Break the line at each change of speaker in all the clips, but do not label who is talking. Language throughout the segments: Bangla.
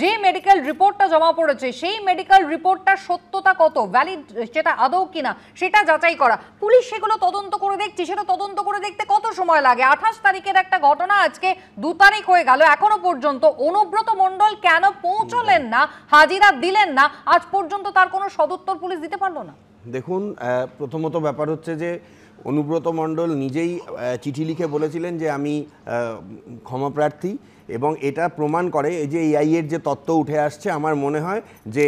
যে মেডিকেল রিপোর্টটা জমা পড়েছে সেই মেডিকেল রিপোর্টটার সত্যতা কত, ভ্যালিড সেটা আদৌ কিনা সেটা যাচাই করা। পুলিশ সেগুলো তদন্ত করে দেখছে, সেটা তদন্ত করে দেখতে কত সময় লাগে? 28 তারিখের একটা ঘটনা, আজকে 2 তারিখ হয়ে গেল, এখনো পর্যন্ত অনুব্রত মণ্ডল কেন পৌঁছলেন না, হাজিরা দিলেন না, আজ পর্যন্ত তার কোনো সদুত্তর পুলিশ দিতে পারলো না?
দেখুন, প্রথমত ব্যাপার হচ্ছে যে অনুব্রত মণ্ডল নিজেই চিঠি লিখে বলেছিলেন যে আমি ক্ষমাপ্রার্থী, এবং এটা প্রমাণ করে এই যে এআই এর যে তত্ত্ব উঠে আসছে, আমার মনে হয় যে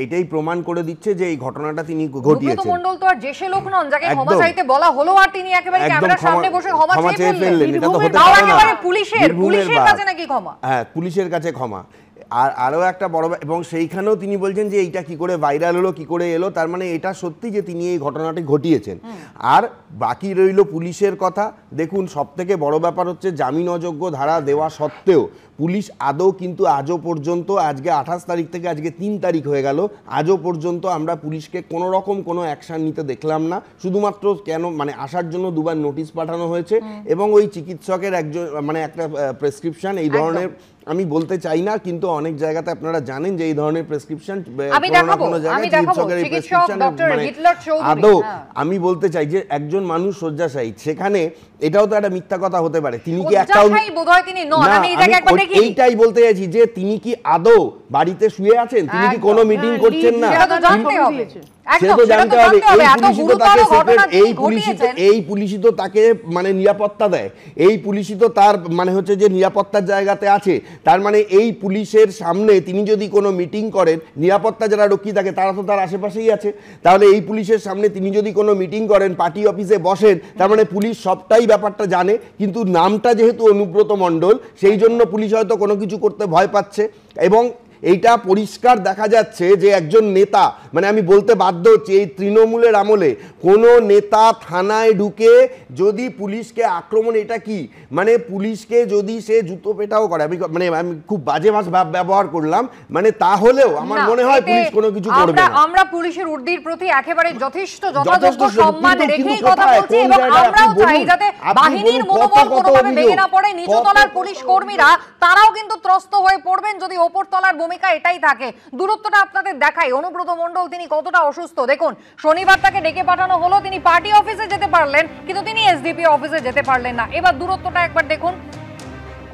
এটাই প্রমাণ করে দিচ্ছে যে এই ঘটনাটা তিনি ঘটিয়েছেন।
অনুব্রত মণ্ডল তো আর জেসে লোক নন যাকে ক্ষমা চাইতে বলা হলো আর তিনি একেবারে ক্যামেরার সামনে বসে ক্ষমা চেয়ে ফেললেন। এটা তো হতে পারে না। পুলিশের কাছে নাকি ক্ষমা?
হ্যাঁ, পুলিশের কাছে ক্ষমা। আর আরও একটা বড়, এবং সেইখানেও তিনি বলছেন যে এইটা কি করে ভাইরাল হলো, কি করে এলো, তার মানে এটা সত্যি যে তিনি এই ঘটনাটি ঘটিয়েছেন। আর বাকি রইল পুলিশের কথা। দেখুন, সবথেকে বড় ব্যাপার হচ্ছে জামিন অযোগ্য ধারা দেওয়া সত্ত্বেও পুলিশ আদৌ কিন্তু আজও পর্যন্ত, আজকে 28 তারিখ থেকে আজকে 3 তারিখ হয়ে গেল, আজও পর্যন্ত আমরা পুলিশকে কোনো রকম কোনো অ্যাকশান নিতে দেখলাম না। শুধুমাত্র কেন মানে আসার জন্য 2 বার নোটিশ পাঠানো হয়েছে, এবং ওই চিকিৎসকের একজন মানে একটা প্রেসক্রিপশন, এই ধরনের আমি বলতে চাই না, কিন্তু অনেক জায়গাতে আপনারা জানেন যে এই ধরনের প্রেসক্রিপশন কোনো জায়গায় চিকিৎসকের এই প্রেসক্রিপশন আদৌ, আমি বলতে চাই যে একজন মানুষ শয্যাশায়ী, সেখানে এটাও তো একটা মিথ্যা কথা হতে পারে। তিনি কি একটা এইটাই বলতে চাইছি যে তিনি কি আদৌ বাড়িতে শুয়ে আছেন, তিনি কি কোনো মিটিং করছেন না, সেটা তো জানতে হবে। এই পুলিশই তো তাকে মানে নিরাপত্তা দেয়, এই পুলিশই তো তার মানে হচ্ছে যে নিরাপত্তার জায়গাতে আছে। তার মানে এই পুলিশের সামনে তিনি যদি কোনো মিটিং করেন, নিরাপত্তা যারা রক্ষী থাকে তারা তো তার আশেপাশেই আছে, তাহলে এই পুলিশের সামনে তিনি যদি কোনো মিটিং করেন, পার্টি অফিসে বসেন, তার মানে পুলিশ সবটাই ব্যাপারটা জানে। কিন্তু নামটা যেহেতু অনুব্রত মণ্ডল, সেই জন্য পুলিশ হয়তো কোনো কিছু করতে ভয় পাচ্ছে। এবং এইটা পরিষ্কার দেখা যাচ্ছে যে একজন নেতা, মানে আমি বলতে বাধ্য হচ্ছি, এই তৃণমূলের আমলে কোনো নেতা থানায় ঢুকে যদি পুলিশকে আক্রমণ, এটা কি মানে পুলিশকে যদি সে জুতো পেটাও করে, আমি খুব বাজে ভাষা ব্যবহার করলাম, মানে তাহলেও আমার মনে হয় পুলিশ কোনো কিছু করবে না।
আমরা পুলিশের ঊর্ধ্বের প্রতি একেবারে যথেষ্ট যথাযোগ্য সম্মান রেখেই কথা বলছি, এবং আমরাও চাই যাতে বাহিনীর মনোবল কোনোভাবে ভেঙে না পড়ে। নিচুতলার পুলিশ কর্মীরা তারাও কিন্তু ত্রস্ত হয়ে পড়বেন যদি ওপরতলার ভূমিকা এটাই থাকে। দূরত্বটা আপনাদের দেখাই, অনুব্রত মণ্ডল তিনি কতটা অসুস্থ। দেখুন, শনিবার তাকে ডেকে পাঠানো হলো, তিনি পার্টি অফিসে যেতে পারলেন, কিন্তু তিনি এসডিপি অফিসে যেতে পারলেন না। এবার দূরত্বটা একবার দেখুন,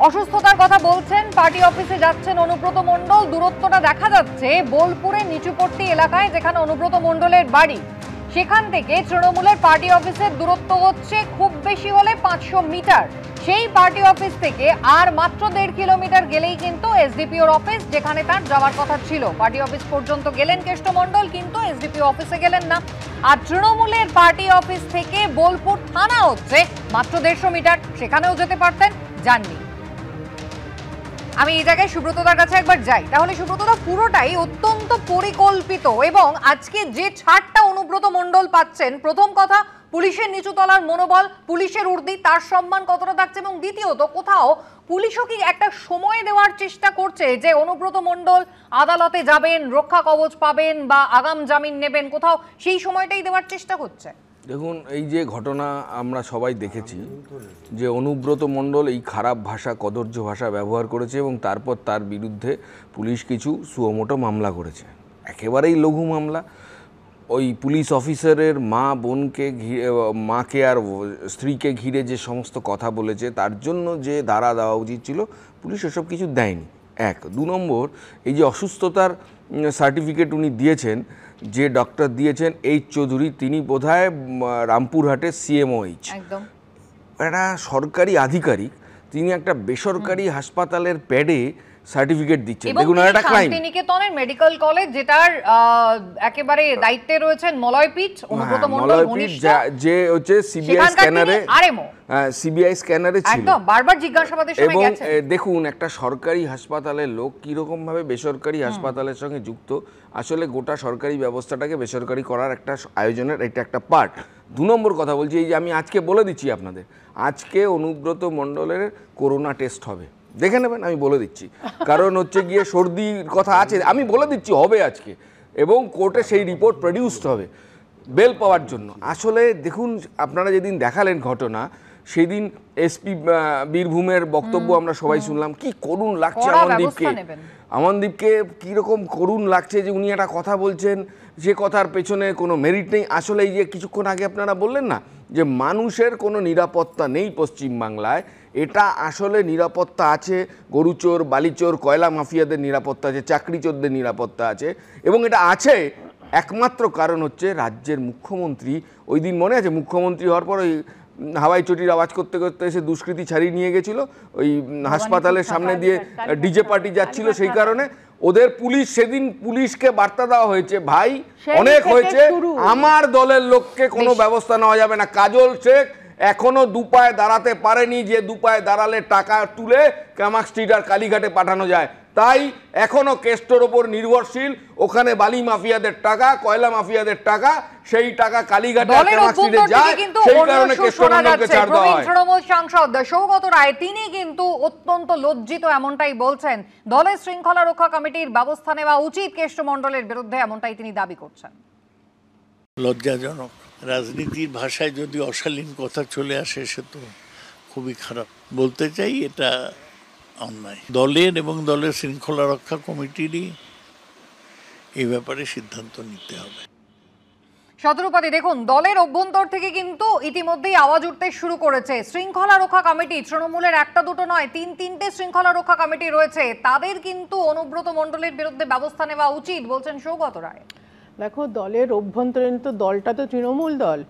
অসুস্থতার কথা বলছেন, পার্টি অফিসে যাচ্ছেন অনুব্রত মণ্ডল। দূরত্বটা দেখা যাচ্ছে বোলপুরের নিচুপট্টি এলাকায়, যেখানে অনুব্রত মণ্ডলের বাড়ি, সেখান থেকে তৃণমূলের পার্টি অফিসের দূরত্ব হচ্ছে খুব বেশি হলে 500 মিটার। সেই পার্টি অফিস থেকে আর মাত্র 1.5 কিলোমিটার গেলেই কিন্তু এসডিপিওর অফিস, যেখানে তার যাওয়ার কথা ছিল। পার্টি অফিস পর্যন্ত গেলেন কেষ্ট মণ্ডল, কিন্তু এসডিপিও অফিসে গেলেন না। আর তৃণমূলের পার্টি অফিস থেকে বোলপুর থানা হচ্ছে মাত্র 150 মিটার, সেখানেও যেতে পারতেন, যাননি। আমি এই জায়গায় সুব্রতদার কাছে একবার যাই, তাহলে সুব্রতদা, পুরোটাই অত্যন্ত পরিকল্পিত, এবং আজকে যে ছাড়টা অনুব্রত মণ্ডল পাচ্ছেন, প্রথম কথা পুলিশের নিচুতলার মনোবল, পুলিশের ঊর্ধ্বে তার সম্মান কতটা থাকছে, এবং দ্বিতীয়ত কোথাও পুলিশও কি একটা সময় দেওয়ার চেষ্টা করছে যে অনুব্রত মণ্ডল আদালতে যাবেন, রক্ষা কবচ পাবেন বা আগাম জামিন নেবেন, কোথাও সেই সময়টাই দেওয়ার চেষ্টা করছে?
দেখুন, এই যে ঘটনা আমরা সবাই দেখেছি যে অনুব্রত মণ্ডল এই খারাপ ভাষা, কদর্য ভাষা ব্যবহার করেছে, এবং তারপর তার বিরুদ্ধে পুলিশ কিছু সুমোটো মামলা করেছে, একেবারেই লঘু মামলা। ওই পুলিশ অফিসারের মা বোনকে ঘিরে, মাকে আর স্ত্রীকে ঘিরে যে সমস্ত কথা বলেছে, তার জন্য যে ধারা দেওয়া উচিত ছিল, পুলিশ এসব কিছু দেয়নি। 1, 2 নম্বর, এই যে অসুস্থতার সার্টিফিকেট উনি দিয়েছেন, যে ডক্টর দিয়েছেন এইচ চৌধুরী, তিনি বোধহয় রামপুরহাটের সিএমওএইচ, একটা সরকারি আধিকারিক, তিনি একটা বেসরকারি হাসপাতালের প্যাডে সার্টিফিকেট দিচ্ছেন। দেখুন, এটা ক্রাইম।
শান্তিনিকেতনের মেডিকেল কলেজ, যেটার একেবারে দায়িত্বে রয়েছেন মলয়পীঠ, অনুব্রত মণ্ডল ঘনিষ্ঠ,
যে হচ্ছে সিবিআই স্ক্যানারে, সিবিআই স্ক্যানারে ছিল,
একদম বারবার জিজ্ঞাসাবাদের সময় গেছেন।
দেখুন, একটা সরকারি হাসপাতালের লোক কিরকম ভাবে বেসরকারি হাসপাতালের সঙ্গে যুক্ত, আসলে গোটা সরকারি ব্যবস্থাটাকে বেসরকারি করার একটা আয়োজনের এটা একটা পার্ট। 2 নম্বর কথা বলছি, এই যে আমি আজকে বলে দিচ্ছি আপনাদের, আজকে অনুব্রত মণ্ডলের করোনা টেস্ট হবে, দেখে নেবেন, আমি বলে দিচ্ছি। কারণ হচ্ছে গিয়ে সর্দির কথা আছে, আমি বলে দিচ্ছি হবে আজকে, এবং কোর্টে সেই রিপোর্ট প্রডিউসড হবে বেল পাওয়ার জন্য। আসলে দেখুন, আপনারা যেদিন দেখালেন ঘটনা, সেদিন এসপি বীরভূমের বক্তব্য আমরা সবাই শুনলাম, কি করুণ লাগছে আমনদীপকে কীরকম করুণ লাগছে যে উনি একটা কথা বলছেন, যে কথার পেছনে কোনো মেরিট নেই। আসলে এই যে কিছুক্ষণ আগে আপনারা বললেন না যে মানুষের কোনো নিরাপত্তা নেই পশ্চিমবাংলায়, এটা আসলে নিরাপত্তা আছে, গরুচোর, বালিচোর, কয়লা মাফিয়াদের নিরাপত্তা আছে, চাকরিচোরদের নিরাপত্তা আছে, এবং এটা আছে একমাত্র কারণ হচ্ছে রাজ্যের মুখ্যমন্ত্রী। ওই দিন মনে আছে, মুখ্যমন্ত্রী হওয়ার পর ওই হাওয়াই চটির আওয়াজ করতে করতে এসে দুষ্কৃতী ছাড়িয়ে নিয়ে গেছিল, ওই হাসপাতালের সামনে দিয়ে ডিজে পার্টি যাচ্ছিল, সেই কারণে ওদের পুলিশ, সেদিন পুলিশকে বার্তা দেওয়া হয়েছে, ভাই অনেক হয়েছে, আমার দলের লোককে কোনো ব্যবস্থা নেওয়া যাবে না। কাজল শেখ এখনো দুপায়ে দাঁড়াতে পারেনি, যে দুপায়ে দাঁড়ালে টাকা তুলে কামাক স্ট্রিট আর কালীঘাটে পাঠানো যায়, তাই এখনো কেষ্টর ওপর নির্ভরশীল। ওখানে বালি মাফিয়াদের টাকা, কয়লা মাফিয়াদের টাকা, সেই টাকা কালীঘাটে কামাক স্ট্রিটে যায়, সেই কারণে কেষ্টরকে ছাড় দেওয়া হয়।
তৃণমূল সাংসদ সৌগত রায় তিনি কিন্তু অত্যন্ত লজ্জিত, এমনটাই বলছেন। দলের শৃঙ্খলা রক্ষা কমিটির ব্যবস্থা নেওয়া উচিত কেষ্টমণ্ডলের বিরুদ্ধে, এমনটাই তিনি দাবি করছেন।
লজ্জাজনক, রাজনীতির ভাষায় যদি অশালীন কথা চলে আসে সে তো খুবই খারাপ। বলতে চাই এটা অন্যায়। দলের এবং দলের শৃঙ্খলা রক্ষা কমিটিরই এই ব্যাপারে সিদ্ধান্ত নিতে হবে।
শতরূপাতি, দেখুন দলের অভ্যন্তর থেকে কিন্তু ইতিমধ্যেই আওয়াজ উঠতে শুরু করেছে। শৃঙ্খলা রক্ষা কমিটি তৃণমূলের একটা দুটো নয়, তিনটে শৃঙ্খলা রক্ষা কমিটি রয়েছে, তাদের কিন্তু অনুব্রত মণ্ডলের বিরুদ্ধে ব্যবস্থা নেওয়া উচিত বলছেন সৌগত রায়।
দেখো, দলের অভ্যন্তরীণ তো দলটা তো তৃণমূল দল,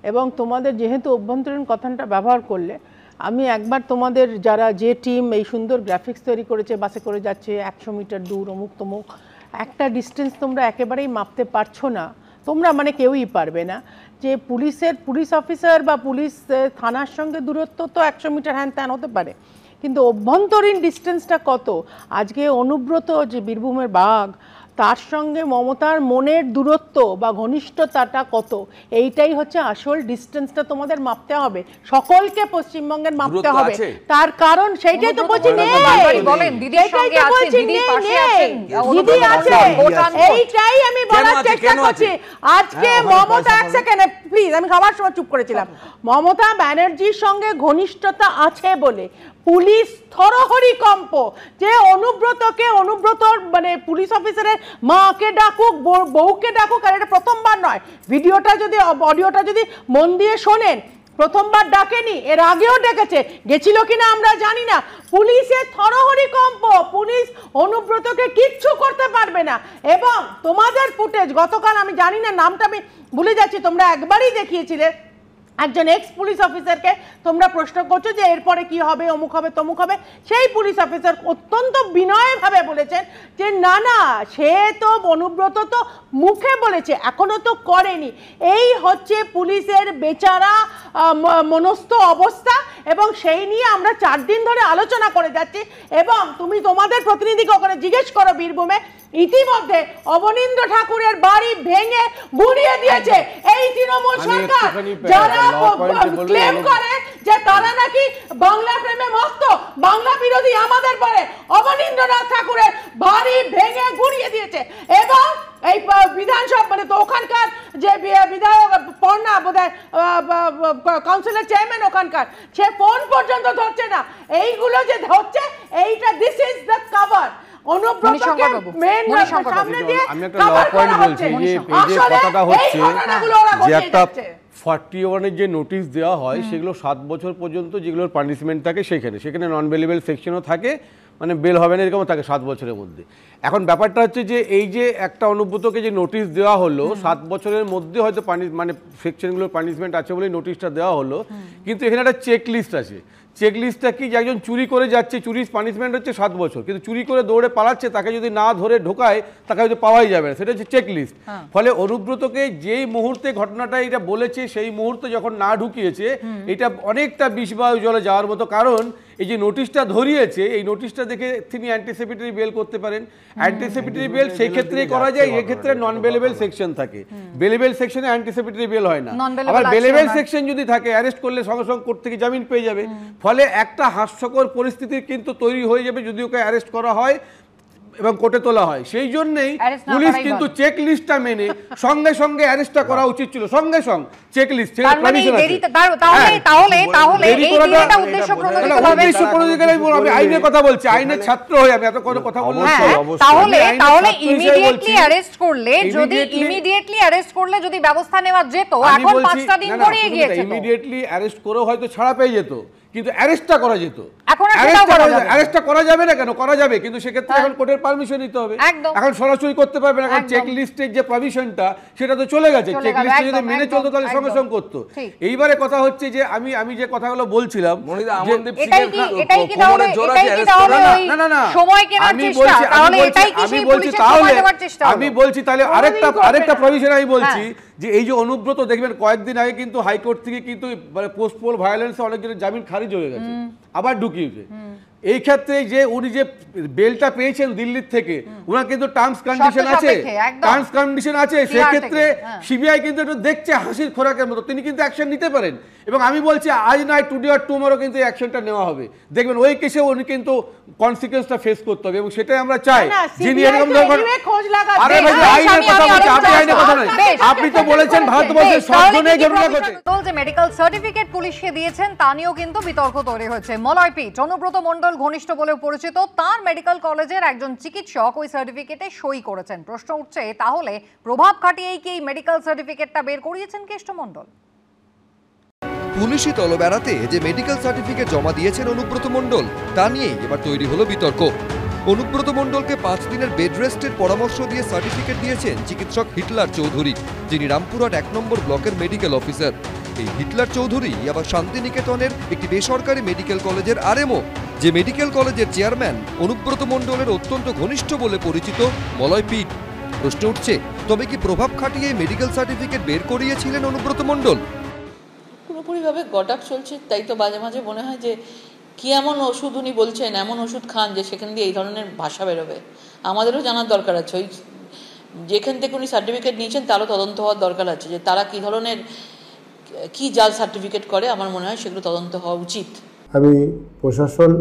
এবং তোমাদের যেহেতু অভ্যন্তরীণ কথাটা ব্যবহার করলে, আমি একবার তোমাদের যারা যে টিম এই সুন্দর গ্রাফিক্স তৈরি করেছে, বাসে করে যাচ্ছে 100 মিটার দূর অমুক তমুক, একটা ডিস্টেন্স তোমরা একেবারেই মাপতে পারছো না, তোমরা মানে কেউই পারবে না যে পুলিশ অফিসার বা পুলিশ থানার সঙ্গে দূরত্ব তো 100 মিটার হ্যান ত্যান হতে পারে, কিন্তু অভ্যন্তরীণ ডিস্টেন্সটা কত? আজকে অনুব্রত যে বীরভূমের বাঘ, তার সঙ্গে মমতার মনের দূরত্ব বা ঘনিষ্ঠতাটা কত, এইটাই হচ্ছে আসল ডিস্টেন্সটা তোমাদের মাপতে হবে, সকলকে পশ্চিমবঙ্গের মাপতে হবে। তার কারণ সেইটাই তো বলছি, এইটাই আমি বলার চেষ্টা করছি। আজকে মমতা, এক সেকেন্ড প্লিজ, আমি খাবার সময় চুপ করেছিলাম, মমতা ব্যানার্জির সঙ্গে ঘনিষ্ঠতা আছে বলে পুলিশ থরহরিকম্প যে অনুব্রতর মানে পুলিশ অফিসারের মাকে ডাকুক, বউকে ডাকুক, আর এটা প্রথমবার নয়, অডিওটা যদি মন দিয়ে শোনেন, প্রথমবার ডাকেনি, এর আগেও ডেকেছে, গেছিল কিনা আমরা জানি না। পুলিশের থরহরিকম্প, পুলিশ অনুব্রতকে কিচ্ছু করতে পারবে না। এবং তোমাদের ফুটেজ গতকাল, আমি জানি না নামটা, আমি ভুলে যাচ্ছি, তোমরা একবারই দেখিয়েছিলে একজন এক্স পুলিশ অফিসারকে, তোমরা প্রশ্ন করছো যে এরপরে কি হবে, অমুক হবে তমুক হবে, সেই পুলিশ অফিসার অত্যন্ত বিনয়ভাবে বলেছেন যে না না, সে তো অনুব্রত তো মুখে বলেছে, এখনো তো করেনি। এই হচ্ছে পুলিশের বেচারা মনস্থ অবস্থা, এবং সেই নিয়ে আমরা 4 দিন ধরে আলোচনা করে যাচ্ছি। এবং তুমি তোমাদের প্রতিনিধিকে ওখানে জিজ্ঞেস করো বীরভূমে, ইতিমধ্যে অবনীন্দ্র ঠাকুরের বাড়ি ভেঙে গুড়িয়ে দিয়েছে এই তৃণমূল সরকার, যারা ক্লেম করে যে তারা নাকি বাংলা প্রেমে মস্ত, বাংলা বিরোধী আমাদের পরে অবনীন্দ্রনাথ ঠাকুরের বাড়ি ভেঙে গুড়িয়ে দিয়েছে। এবং এই বিধানসভা মানে তো ওখানকার যে বিধায়ক পর্ণা বোধহয় কাউন্সিলের চেয়ারম্যান ওখানকার, সে ফোন পর্যন্ত ধরছে না। এইগুলো যে হচ্ছে, এইটা দিস ইজ দ্য কভার। অনুব্রতকে মেন সামনে দিয়ে
আমি একটা ল পয়েন্ট বলছি, যে পেজে কথাটা হচ্ছে যে একটা 41-এর যে নোটিশ দেওয়া হয় সেগুলো 7 বছর পর্যন্ত যেগুলোর পানিশমেন্ট থাকে, সেখানে নন বেলেবল সেকশনও থাকে, মানে বেল হবে না এরকম থাকে 7 বছরের মধ্যে। এখন ব্যাপারটা হচ্ছে যে এই যে একটা অনুব্রতকে যে নোটিশ দেওয়া হলো 7 বছরের মধ্যে হয়তো মানে সেকশনগুলোর পানিশমেন্ট আছে বলেই নোটিশটা দেওয়া হলো, কিন্তু এখানে একটা চেক লিস্ট আছে। চেক লিস্টটা কি, যে একজন চুরি করে যাচ্ছে, চুরির পানিশমেন্ট হচ্ছে 7 বছর, কিন্তু চুরি করে দৌড়ে পালাচ্ছে, তাকে যদি না ধরে ঢোকায় তাকে হয়তো পাওয়াই যাবে না, সেটা হচ্ছে চেক লিস্ট। ফলে অনুব্রতকে যেই মুহূর্তে ঘটনাটা এটা বলেছে, সেই মুহূর্তে যখন না ঢুকিয়েছে, এটা অনেকটা বিষবায়ু জলে যাওয়ার মতো। কারণ এই যে নোটিশটা ধরিয়েছে, এই নোটিশটা দেখে তিনি অ্যান্টিসিপেটরি বেল করতে পারেন। অ্যান্টিসিপেটরি বেল সেই ক্ষেত্রেই করা যায়, এক্ষেত্রে নন বেলেবল সেকশন থাকে, বেলেবল সেকশনে অ্যান্টিসিপেটরি বেল হয় না। আবার বেলেবল সেকশন যদি থাকে, অ্যারেস্ট করলে সঙ্গে সঙ্গে কোর্ট থেকে জামিন পেয়ে যাবে। ফলে একটা হাস্যকর পরিস্থিতি কিন্তু তৈরি হয়ে যাবে যদি ওকে অ্যারেস্ট করা হয় এবং কোর্টে তোলা হয়। সেই জন্যই পুলিশ কিন্তু চেক লিস্টটা মেনে সঙ্গে সঙ্গে অ্যারেস্টটা করা উচিত ছিল, সঙ্গে সঙ্গে চেকলিস্ট
তার মানে এই দেরিতে তাহলে এই দেরিটা উদ্দেশ্যপ্রণোদিতভাবে
আমি আইনের কথা বলছি, আইনের ছাত্র হয়ে আমি এত কথা বললাম।
তাহলে ইমিডিয়েটলি অ্যারেস্ট করলে যদি ব্যবস্থা নেওয়া যেত, এখন 5টা দিন গড়িয়ে গিয়েছে,
ইমিডিয়েটলি অ্যারেস্ট করে হয়তো ছাড়া পেয়ে যেত, কিন্তু অ্যারেস্টটা করা যেত।
অ্যারেস্টটা
করা যাবে না কেন? করা যাবে, কিন্তু সেক্ষেত্রে এখন কোর্টের পারমিশন নিতে হবে। এখন সরাসরি করতে পারবে না, কারণ চেক লিস্টের যে প্রভিশনটা সেটা তো চলে গেছে। চেক লিস্টে যদি মেনে চলতো তাহলে সঙ্গে সঙ্গে করতো। এইবারে কথা হচ্ছে যে আমি যে কথাগুলো বলছিলাম, আমি বলছি তাহলে আরেকটা প্রভিশন আমি বলছি যে এই যে অনুব্রত, দেখবেন কয়েকদিন আগে কিন্তু হাইকোর্ট থেকে কিন্তু পোস্টপোল ভায়োলেন্সে অনেকজনের জামিন খারিজ হয়ে গেছে, আবার ঢুকিয়েছে। এই ক্ষেত্রে যে উনি যে বেলটা পেয়েছেন দিল্লির থেকে, ওনার কিন্তু টার্মস কন্ডিশন আছে, সেক্ষেত্রে সিবিআই কিন্তু একটু দেখছে হাসির খোরাকের মতো, তিনি কিন্তু অ্যাকশন নিতে পারেন। এবং আমি বলছি আজ নয় টুডে আর টুমরো কিন্তু অ্যাকশনটা নেওয়া হবে, দেখবেন ওই কেসে উনি কিন্তু কনসিকুয়েন্সটা ফেস করতে হবে, এবং সেটাই আমরা চাই। যিনি এরকম আপনি তো বলেছেন ভারতবর্ষের সব জনে ঘটনা ঘটে,
যে মেডিকেল সার্টিফিকেট পুলিশকে দিয়েছেন তা নিয়েও কিন্তু বিতর্ক তৈরি হয়েছে। মলয়পীঠ, অনুব্রত মণ্ডল ঘনিষ্ঠ বলেও পরিচিত তার মেডিকেল কলেজের একজন চিকিৎসক ওই সার্টিফিকেটে সই করেছেন। প্রশ্ন উঠছে, তাহলে প্রভাব খাটিয়েই কি এই মেডিকেল সার্টিফিকেটটা বের করিয়েছেন কেষ্ট মণ্ডল?
পুলিশি তলব এড়াতে যে মেডিকেল সার্টিফিকেট জমা দিয়েছেন অনুব্রত মণ্ডল, তা নিয়েই এবার তৈরি হলো বিতর্ক। অনুব্রত মণ্ডলকে 5 দিনের বেড রেস্টের পরামর্শ দিয়ে সার্টিফিকেট দিয়েছেন চিকিৎসক হিটলার চৌধুরী, যিনি রামপুরহাট 1 নম্বর ব্লকের মেডিকেল অফিসার। এই হিটলার চৌধুরী আবার শান্তিনিকেতনের একটি বেসরকারি মেডিকেল কলেজের আরএমও, যে মেডিকেল কলেজের চেয়ারম্যান অনুব্রত মণ্ডলের অত্যন্ত ঘনিষ্ঠ বলে পরিচিত মলয়পীঠ। প্রশ্ন উঠছে, তবে কি প্রভাব খাটিয়ে মেডিকেল সার্টিফিকেট বের করিয়েছিলেন অনুব্রত মণ্ডল?
পুরোপুরিভাবে গটাক চলছে, তাই তো মাঝে মাঝে মনে হয় যে কি এমন ওষুধ উনি বলছেন, এমন ওষুধ খান যে সেখান দিয়ে এই ধরনের ভাষা বেরোবে। আমাদেরও জানার দরকার আছে, ওই যেখান থেকে উনি সার্টিফিকেট নিয়েছেন তারও তদন্ত হওয়ার দরকার আছে, যে তারা কি ধরনের কি জাল সার্টিফিকেট করে। আমার মনে হয় সেগুলো তদন্ত হওয়া উচিত।
আমি প্রশাসন,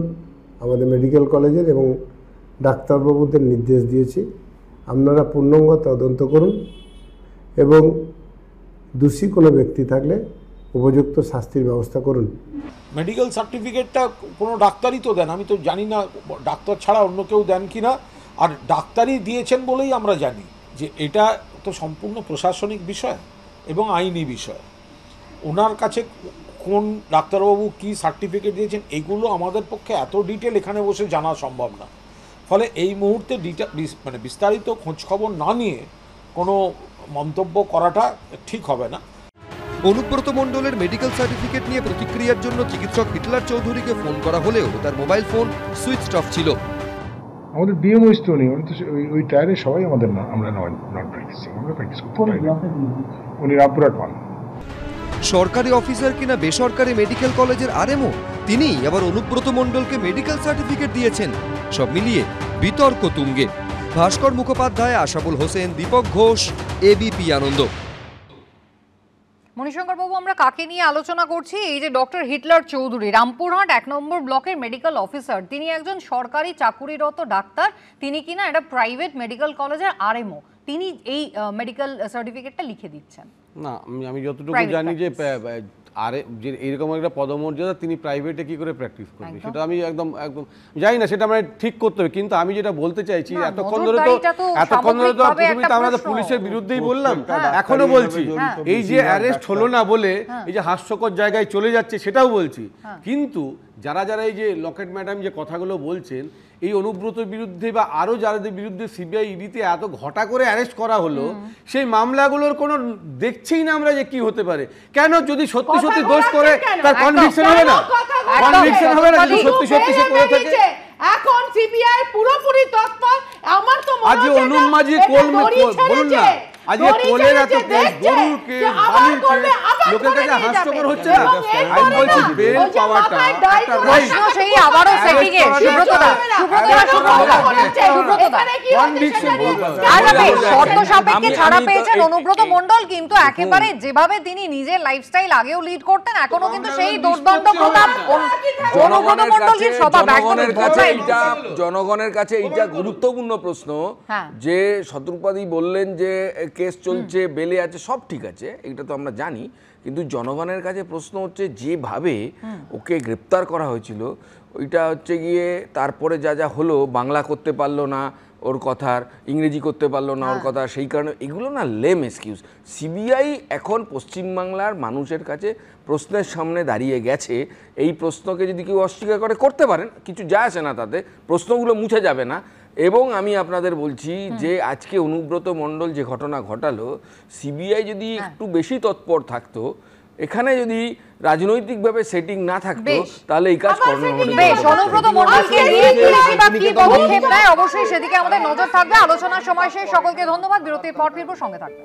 আমাদের মেডিকেল কলেজের এবং ডাক্তারবাবুদের নির্দেশ দিয়েছি, আপনারা পূর্ণাঙ্গ তদন্ত করুন এবং দোষী কোনো ব্যক্তি থাকলে উপযুক্ত শাস্তির ব্যবস্থা করুন।
মেডিকেল সার্টিফিকেটটা কোনো ডাক্তারই তো দেন, আমি তো জানি না ডাক্তার ছাড়া অন্য কেউ দেন কি না। আর ডাক্তারই দিয়েছেন বলেই আমরা জানি যে এটা তো সম্পূর্ণ প্রশাসনিক বিষয় এবং আইনি বিষয়। ওনার কাছে কোন ডাক্তারবাবু কি সার্টিফিকেট দিয়েছেন এগুলো আমাদের পক্ষে এত ডিটেল এখানে বসে জানা সম্ভব না। ফলে এই মুহূর্তে বিস্তারিত খোঁজখবর না নিয়ে কোনো মন্তব্য করাটা ঠিক হবে না।
অনুব্রত মণ্ডলের মেডিকেল সার্টিফিকেট নিয়ে প্রতিক্রিয়ার জন্য চিকিৎসক হিটলার চৌধুরীকে ফোন করা হলেও তার মোবাইল ফোন সুইচ অফ ছিল।
আমাদের বিএমও তো নেই, ওই টায়ারে সবাই আমাদের না, আমরা নন প্র্যাকটিসিং, আমরা প্র্যাকটিস করতে পারি না। উনি রামপুরহাট পান।
সরকারি অফিসার কিনা বেসরকারি মেডিকেল কলেজের আরএমও, তিনি আবার অনুব্রত মণ্ডলকে মেডিকেল সার্টিফিকেট দিয়েছেন। সব মিলিয়ে বিতর্ক তুঙ্গে। ভাস্কর মুখোপাধ্যায়, আশাবুল হোসেন, দীপক ঘোষ, এবিপি আনন্দ।
মণিশঙ্কর বাবু, আমরা কাকে নিয়ে আলোচনা করছি? এই যে ডক্টর হিটলার চৌধুরী, রামপুরহাট 1 নম্বর ব্লকের মেডিকেল অফিসার, তিনি একজন সরকারি চাকুরিরত ডাক্তার, তিনি কিনা একটা প্রাইভেট মেডিকেল কলেজের আরএমও, তিনি এই মেডিকেল সার্টিফিকেটটা লিখে দিচ্ছেন।
না, আমি যতটুকু জানি যে আরে যে এরকম একটা পদমর্যাদা তিনি প্রাইভেটে কি করে প্র্যাকটিস করবে সেটা আমি একদম জানি না, সেটা আমরা ঠিক করতে হবে। কিন্তু আমি যেটা বলতে চাইছি, এতক্ষণ ধরে তো আমরা পুলিশের বিরুদ্ধেই বললাম, এখনো বলছি এই যে অ্যারেস্ট হলো না বলে এই যে হাস্যকর জায়গায় চলে যাচ্ছে সেটাও বলছি। কিন্তু যারা এই যে লকেট ম্যাডাম যে কথাগুলো বলছেন, এই অনুব্রতর বিরুদ্ধে বা আরো যাদের বিরুদ্ধে সিবিআই ইডিতে এত ঘটা করে অ্যারেস্ট করা হলো, সেই মামলাগুলোর কোনো দেখছেই না আমরা যে কি হতে পারে। কেন, যদি সত্যি সত্যি দোষ করে তার কনভিকশন হবে না? কনভিকশন হবে না যদি সত্যি সত্যি সে করে থাকে।
এখন সিবিআই পুরোপুরি তৎপর। আমার তো মনে
হচ্ছে অনুম মাঝি কোল বলুন না, আজকে কোলের এত গরুকে লোকের কাছে হাস্যকর হচ্ছে না। আমি বলছি বেল পাওয়াটা
প্রশ্ন সেই আবারও সেটিং এ সুব্রতদা শর্ত সাপেক্ষে ছাড়া পেয়েছেন অনুব্রত মণ্ডল, কিন্তু একেবারে যেভাবে তিনি নিজের লাইফস্টাইল আগেও লিড করতেন, এখনো কিন্তু সেই দুর্দান্ত প্রতাপ অনুব্রত মণ্ডলজির স্বভাব।
জনগণের কাছে এইটা গুরুত্বপূর্ণ প্রশ্ন যে শত্রুপাদি বললেন যে কেস চলছে, বেলে আছে, সব ঠিক আছে, এটা তো আমরা জানি, কিন্তু জনগণের কাছে প্রশ্ন হচ্ছে যেভাবে ওকে গ্রেপ্তার করা হয়েছিল ওইটা হচ্ছে গিয়ে তারপরে যা যা হলো, বাংলা করতে পারলো না ওর কথার, ইংরেজি করতে পারলো না ওর কথা, সেই কারণে এগুলো না লেম এক্সকিউজ। সিবিআই এখন পশ্চিমবাংলার মানুষের কাছে প্রশ্নের সামনে দাঁড়িয়ে গেছে। এই প্রশ্নকে যদি কেউ অস্বীকার করতে পারেন, কিছু যায় আসে না তাতে, প্রশ্নগুলো মুছে যাবে না। এবং আমি আপনাদের বলছি যে আজকে অনুব্রত মণ্ডল যে ঘটনা ঘটালো, সিবিআই যদি একটু বেশি তৎপর থাকতো, এখানে যদি রাজনৈতিকভাবে সেটিং না থাকতো, তাহলে এই কাজ
অনুব্রত মণ্ডলকে নিয়ে কি পদক্ষেপ নেয় অবশ্যই সেদিকে আমাদের নজর থাকবে। আলোচনার সময় শেষ, সকলকে ধন্যবাদ। বিরতির পর ফিরবো, সঙ্গে থাকবে।